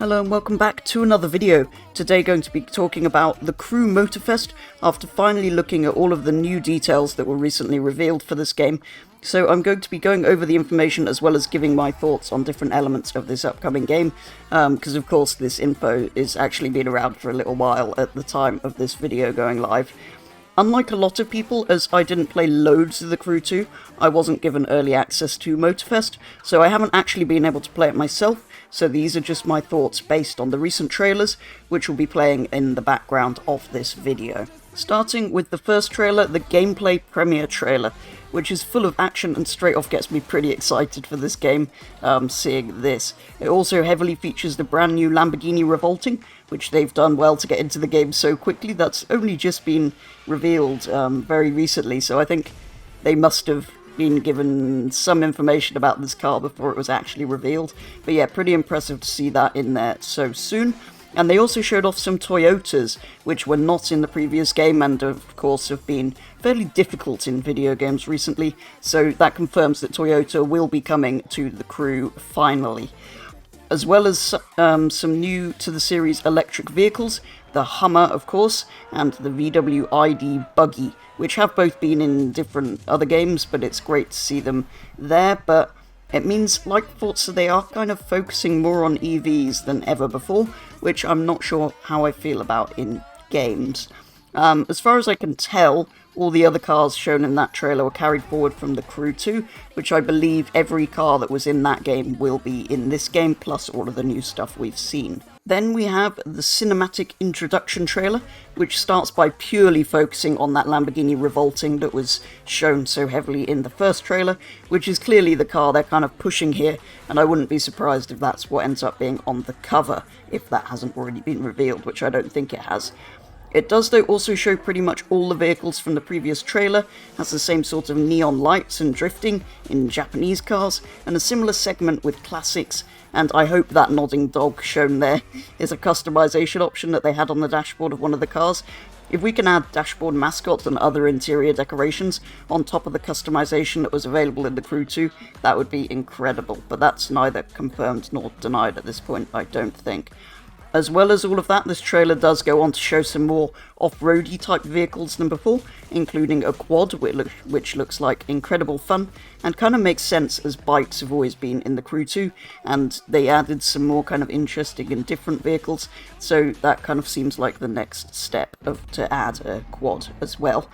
Hello and welcome back to another video. Today going to be talking about the Crew Motorfest after finally looking at all of the new details that were recently revealed for this game. So I'm going to be going over the information as well as giving my thoughts on different elements of this upcoming game, because of course this info is actually been around for a little while at the time of this video going live. Unlike a lot of people, as I didn't play loads of the Crew 2, I wasn't given early access to Motorfest, so I haven't actually been able to play it myself, so these are just my thoughts based on the recent trailers, which will be playing in the background of this video. Starting with the first trailer, the gameplay premiere trailer, which is full of action and straight off gets me pretty excited for this game, seeing this. It also heavily features the brand new Lamborghini Revolting, which they've done well to get into the game so quickly. That's only just been revealed very recently, so I think they must have been given some information about this car before it was actually revealed. But yeah, pretty impressive to see that in there so soon. And they also showed off some Toyotas, which were not in the previous game and of course have been fairly difficult in video games recently, so that confirms that Toyota will be coming to the Crew finally. As well as some new to the series electric vehicles, the Hummer of course, and the VW ID Buggy, which have both been in different other games, but it's great to see them there. But it means, like Forza, they are kind of focusing more on EVs than ever before, which I'm not sure how I feel about in games. As far as I can tell, all the other cars shown in that trailer were carried forward from the Crew 2, which I believe every car that was in that game will be in this game, plus all of the new stuff we've seen. Then we have the cinematic introduction trailer, which starts by purely focusing on that Lamborghini Revolting that was shown so heavily in the first trailer, which is clearly the car they're kind of pushing here, and I wouldn't be surprised if that's what ends up being on the cover, if that hasn't already been revealed, which I don't think it has. It does though also show pretty much all the vehicles from the previous trailer, has the same sort of neon lights and drifting in Japanese cars, and a similar segment with classics, and I hope that nodding dog shown there is a customization option that they had on the dashboard of one of the cars. If we can add dashboard mascots and other interior decorations on top of the customization that was available in the Crew 2, that would be incredible, but that's neither confirmed nor denied at this point, I don't think. As well as all of that, this trailer does go on to show some more off-roady type vehicles than before, including a quad, which looks like incredible fun, and kind of makes sense as bikes have always been in the Crew 2, and they added some more kind of interesting and different vehicles, so that kind of seems like the next step to add a quad as well.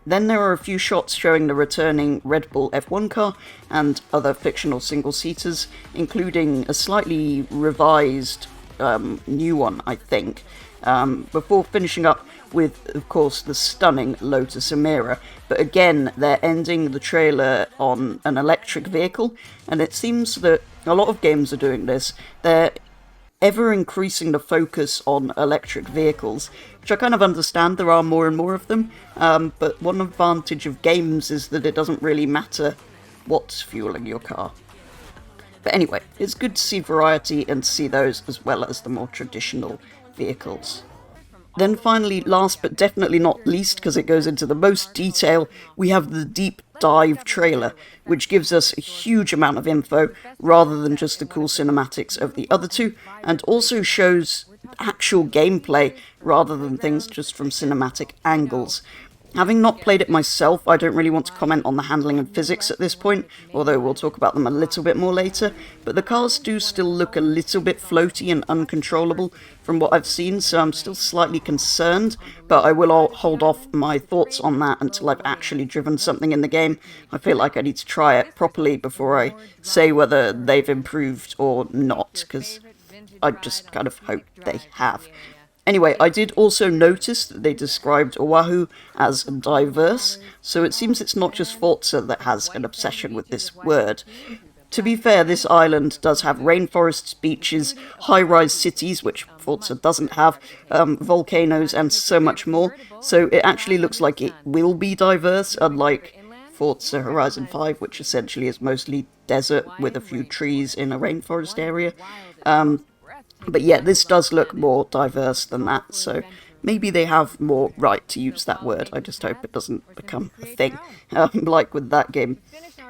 Then there are a few shots showing the returning Red Bull F1 car and other fictional single-seaters, including a slightly revised new one, I think, before finishing up with, of course, the stunning Lotus Emira. But again, they're ending the trailer on an electric vehicle, and it seems that a lot of games are doing this. They're ever increasing the focus on electric vehicles, which I kind of understand. There are more and more of them, but one advantage of games is that it doesn't really matter what's fueling your car. But anyway, it's good to see variety and to see those as well as the more traditional vehicles. Then finally, last but definitely not least, because it goes into the most detail, we have the Deep Dive trailer, which gives us a huge amount of info rather than just the cool cinematics of the other two, and also shows actual gameplay rather than things just from cinematic angles. Having not played it myself, I don't really want to comment on the handling and physics at this point, although we'll talk about them a little bit more later, but the cars do still look a little bit floaty and uncontrollable from what I've seen, so I'm still slightly concerned, but I will hold off my thoughts on that until I've actually driven something in the game. I feel like I need to try it properly before I say whether they've improved or not, because I just kind of hope they have. Anyway, I did also notice that they described Oahu as diverse, so it seems it's not just Forza that has an obsession with this word. To be fair, this island does have rainforests, beaches, high-rise cities, which Forza doesn't have, volcanoes, and so much more, so it actually looks like it will be diverse, unlike Forza Horizon 5, which essentially is mostly desert with a few trees in a rainforest area. But yeah, this does look more diverse than that, so maybe they have more right to use that word. I just hope it doesn't become a thing, like with that game.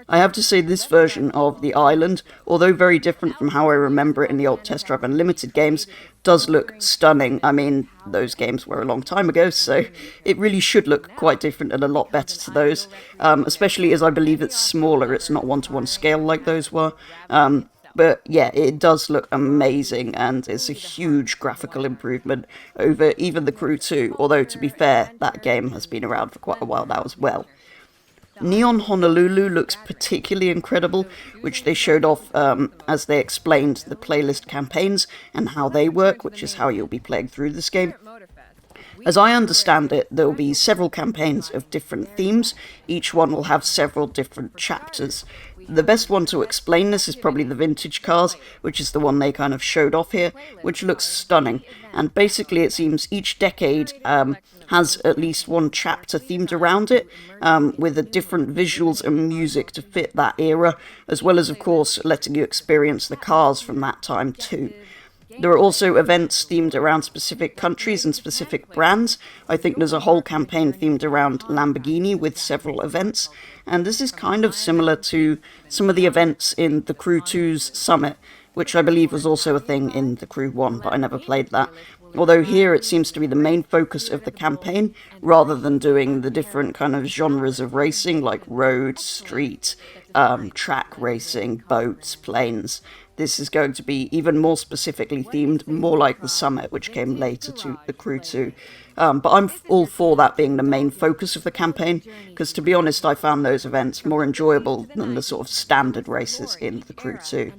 I have to say this version of the island, although very different from how I remember it in the old Test Drive Unlimited games, does look stunning. I mean, those games were a long time ago, so it really should look quite different and a lot better to those, especially as I believe it's smaller, it's not one-to-one scale like those were. But yeah, it does look amazing, and it's a huge graphical improvement over even the Crew 2, although to be fair, that game has been around for quite a while now as well. Neon Honolulu looks particularly incredible, which they showed off as they explained the playlist campaigns and how they work, which is how you'll be playing through this game. As I understand it, there will be several campaigns of different themes. Each one will have several different chapters. The best one to explain this is probably the vintage cars, which is the one they kind of showed off here, which looks stunning. And basically it seems each decade has at least one chapter themed around it, with a different visuals and music to fit that era, as well as, of course, letting you experience the cars from that time too. There are also events themed around specific countries and specific brands. I think there's a whole campaign themed around Lamborghini with several events, and this is kind of similar to some of the events in the Crew 2's Summit, which I believe was also a thing in the Crew 1, but I never played that. Although here it seems to be the main focus of the campaign, rather than doing the different kind of genres of racing, like road, street, track racing, boats, planes. This is going to be even more specifically themed, more like the Summit, which came later to the Crew 2. But I'm all for that being the main focus of the campaign, because to be honest, I found those events more enjoyable than the sort of standard races in the Crew 2.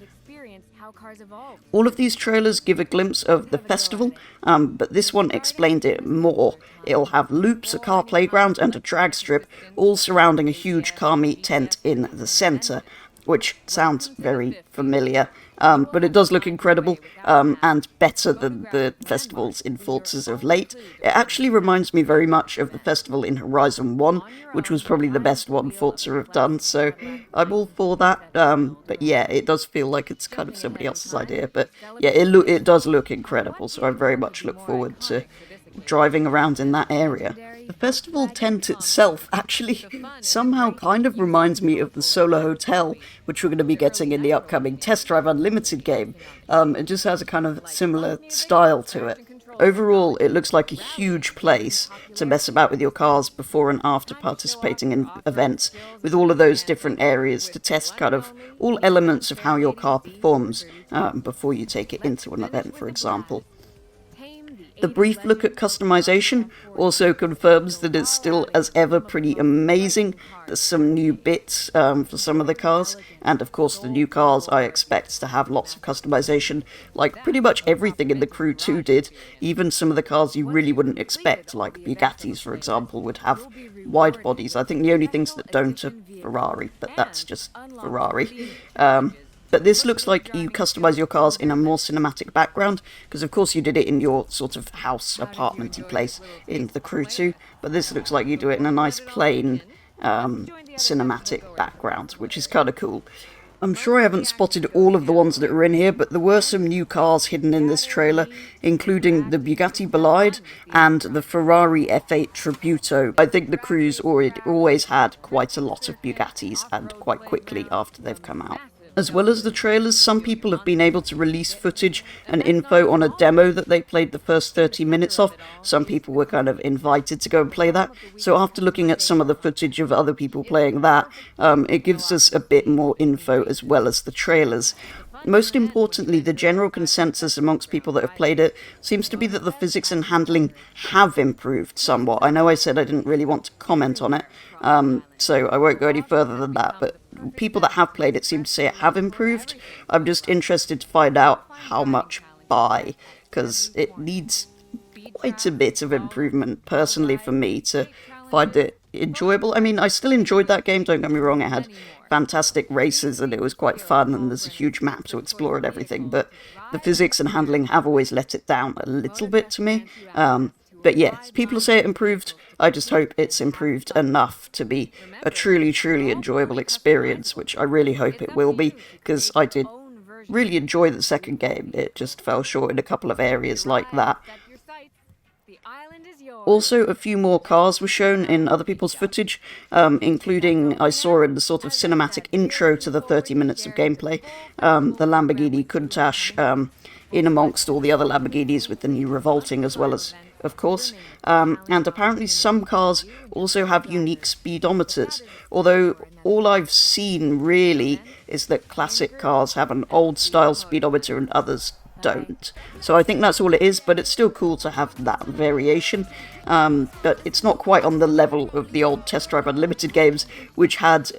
All of these trailers give a glimpse of the festival, but this one explained it more. It'll have loops, a car playground, and a drag strip, all surrounding a huge car meet tent in the centre, which sounds very familiar. But it does look incredible, and better than the festivals in Forzas of late. It actually reminds me very much of the festival in Horizon 1, which was probably the best one Forza have done, so I'm all for that. But yeah, it does feel like it's kind of somebody else's idea, but yeah, it does look incredible, so I very much look forward to driving around in that area. The festival tent itself actually somehow kind of reminds me of the Solar Hotel, which we're going to be getting in the upcoming Test Drive Unlimited game. It just has a kind of similar style to it. Overall, it looks like a huge place to mess about with your cars before and after participating in events, with all of those different areas to test kind of all elements of how your car performs before you take it into an event, for example. The brief look at customization also confirms that it's still as ever pretty amazing. There's some new bits for some of the cars, and of course the new cars I expect to have lots of customization, like pretty much everything in the Crew 2 did. Even some of the cars you really wouldn't expect, like Bugattis for example, would have wide bodies. I think the only things that don't are Ferrari, but that's just Ferrari. But this looks like you customize your cars in a more cinematic background, because of course you did it in your sort of house, apartment-y place in the Crew 2, but this looks like you do it in a nice plain cinematic background, which is kind of cool. I'm sure I haven't spotted all of the ones that are in here, but there were some new cars hidden in this trailer, including the Bugatti Bolide and the Ferrari F8 Tributo. I think the Crew's always had quite a lot of Bugattis, and quite quickly after they've come out. As well as the trailers, some people have been able to release footage and info on a demo that they played the first 30 minutes of. Some people were kind of invited to go and play that. So after looking at some of the footage of other people playing that, it gives us a bit more info as well as the trailers. Most importantly, the general consensus amongst people that have played it seems to be that the physics and handling have improved somewhat. I know I said I didn't really want to comment on it, so I won't go any further than that, but people that have played it seem to say it have improved. I'm just interested to find out how much by, because it needs quite a bit of improvement, personally, for me to find it enjoyable. I mean, I still enjoyed that game, don't get me wrong, it had fantastic races and it was quite fun and there's a huge map to explore and everything, but the physics and handling have always let it down a little bit to me. But yeah, people say it improved. I just hope it's improved enough to be a truly, truly enjoyable experience, which I really hope it will be, because I did really enjoy the second game. It just fell short in a couple of areas like that. The island is Also, a few more cars were shown in other people's footage, including, I saw in the sort of cinematic intro to the 30 minutes of gameplay, the Lamborghini Countach in amongst all the other Lamborghinis with the new Revolting as well as, of course. And apparently some cars also have unique speedometers, although all I've seen really is that classic cars have an old style speedometer and others don't. So I think that's all it is, but it's still cool to have that variation. But it's not quite on the level of the old Test Drive Unlimited games, which had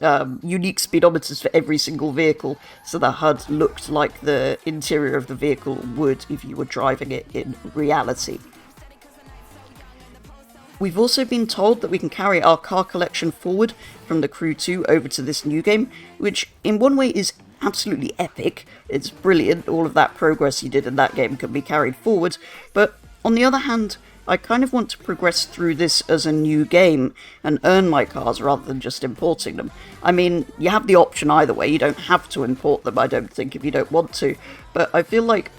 unique speedometers for every single vehicle, so the HUD looked like the interior of the vehicle would if you were driving it in reality. We've also been told that we can carry our car collection forward from the Crew 2 over to this new game, which in one way is absolutely epic. It's brilliant, all of that progress you did in that game can be carried forward, but on the other hand, I kind of want to progress through this as a new game and earn my cars rather than just importing them. I mean, you have the option either way, you don't have to import them, I don't think, if you don't want to, but I feel like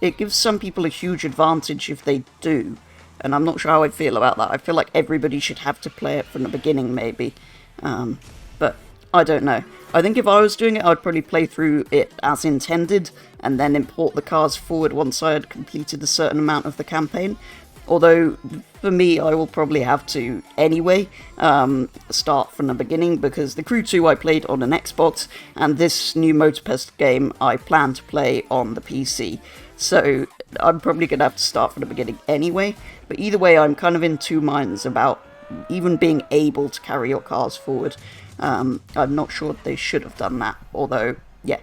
it gives some people a huge advantage if they do, and I'm not sure how I feel about that. I feel like everybody should have to play it from the beginning, maybe, but I don't know. I think if I was doing it, I'd probably play through it as intended, and then import the cars forward once I had completed a certain amount of the campaign. Although, for me, I will probably have to, anyway, start from the beginning, because the Crew 2 I played on an Xbox, and this new Motorfest game I plan to play on the PC. So, I'm probably going to have to start from the beginning anyway, but either way, I'm kind of in two minds about even being able to carry your cars forward. I'm not sure they should have done that, although, yeah.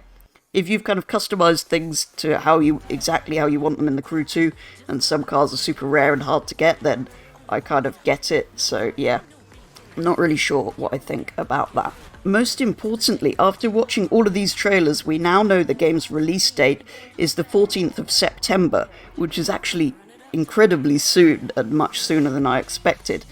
If you've kind of customized things to exactly how you want them in the Crew 2, and some cars are super rare and hard to get, then I kind of get it, so yeah. I'm not really sure what I think about that. Most importantly, after watching all of these trailers, we now know the game's release date is the 14th of September, which is actually incredibly soon, and much sooner than I expected.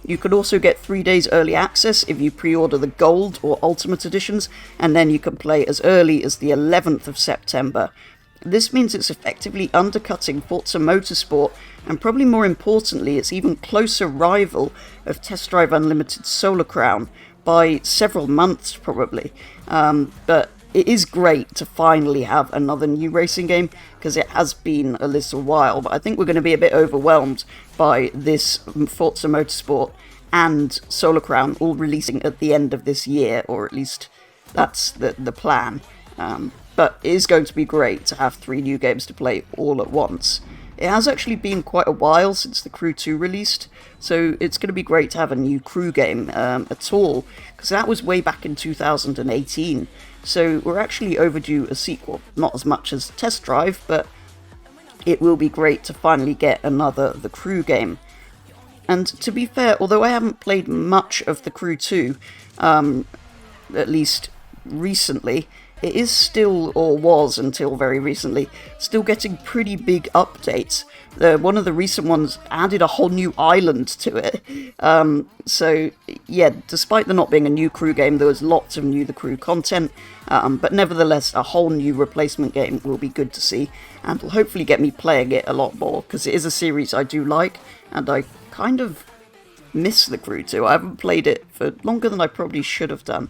You could also get 3 days early access if you pre-order the Gold or Ultimate editions, and then you can play as early as the 11th of September. This means it's effectively undercutting Forza Motorsport, and probably more importantly, its even closer rival of Test Drive Unlimited Solar Crown, by several months probably. But it is great to finally have another new racing game, because it has been a little while, but I think we're going to be a bit overwhelmed by this Forza Motorsport and Solar Crown all releasing at the end of this year, or at least that's the plan. But it is going to be great to have 3 new games to play all at once. It has actually been quite a while since the Crew 2 released, so it's going to be great to have a new Crew game at all, because that was way back in 2018. So we're actually overdue a sequel, not as much as Test Drive, but it will be great to finally get another The Crew game. And to be fair, although I haven't played much of The Crew 2, at least recently, it is still, or was until very recently, still getting pretty big updates. One of the recent ones added a whole new island to it. So, yeah, despite there not being a new Crew game, there was lots of new The Crew content. But nevertheless, a whole new replacement game will be good to see, and will hopefully get me playing it a lot more, because it is a series I do like, and I kind of miss The Crew 2. I haven't played it for longer than I probably should have done.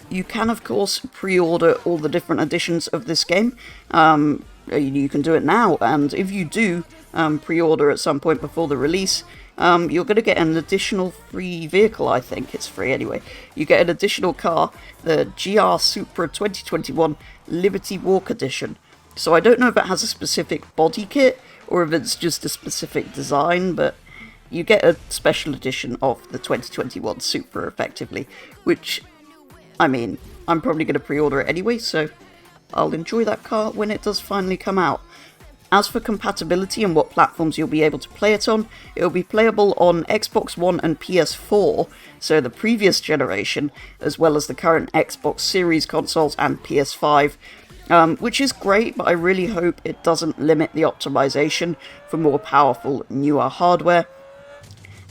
You can, of course, pre-order all the different editions of this game. You can do it now, and if you do pre-order at some point before the release, you're going to get an additional free vehicle. I think it's free anyway. You get an additional car, the GR Supra 2021 Liberty Walk Edition. So I don't know if it has a specific body kit, or if it's just a specific design, but you get a special edition of the 2021 Supra, effectively, which, I mean, I'm probably going to pre-order it anyway, so I'll enjoy that car when it does finally come out. As for compatibility and what platforms you'll be able to play it on, it will be playable on Xbox One and PS4, so the previous generation, as well as the current Xbox Series consoles and PS5, which is great, but I really hope it doesn't limit the optimization for more powerful, newer hardware.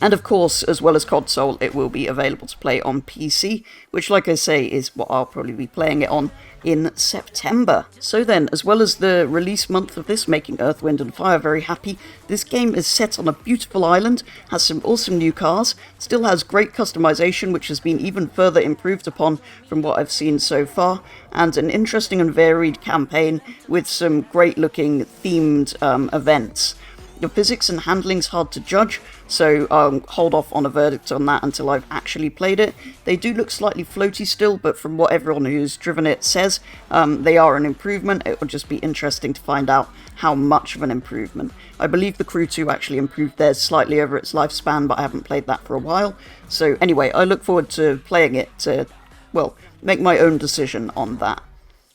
And of course, as well as console, it will be available to play on PC, which, like I say, is what I'll probably be playing it on in September. So then, as well as the release month of this, making Earth, Wind and Fire very happy, this game is set on a beautiful island, has some awesome new cars, still has great customization, which has been even further improved upon from what I've seen so far, and an interesting and varied campaign with some great looking themed events. The physics and handling's hard to judge, so I'll hold off on a verdict on that until I've actually played it. They do look slightly floaty still, but from what everyone who's driven it says, they are an improvement. It will just be interesting to find out how much of an improvement. I believe the Crew 2 actually improved theirs slightly over its lifespan, but I haven't played that for a while. So anyway, I look forward to playing it to, well, make my own decision on that.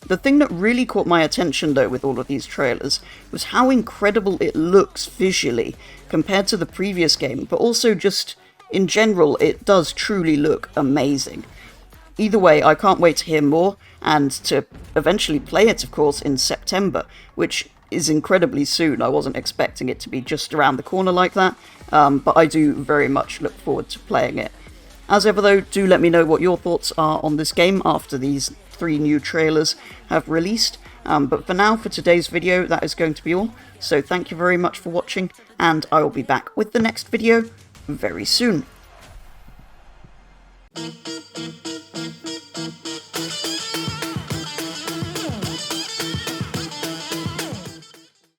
The thing that really caught my attention, though, with all of these trailers was how incredible it looks visually compared to the previous game, but also just in general, it does truly look amazing. Either way, I can't wait to hear more and to eventually play it, of course, in September, which is incredibly soon. I wasn't expecting it to be just around the corner like that, but I do very much look forward to playing it. As ever, though, do let me know what your thoughts are on this game after these 3 new trailers have released. But for now, for today's video, that is going to be all. So thank you very much for watching, and I will be back with the next video very soon.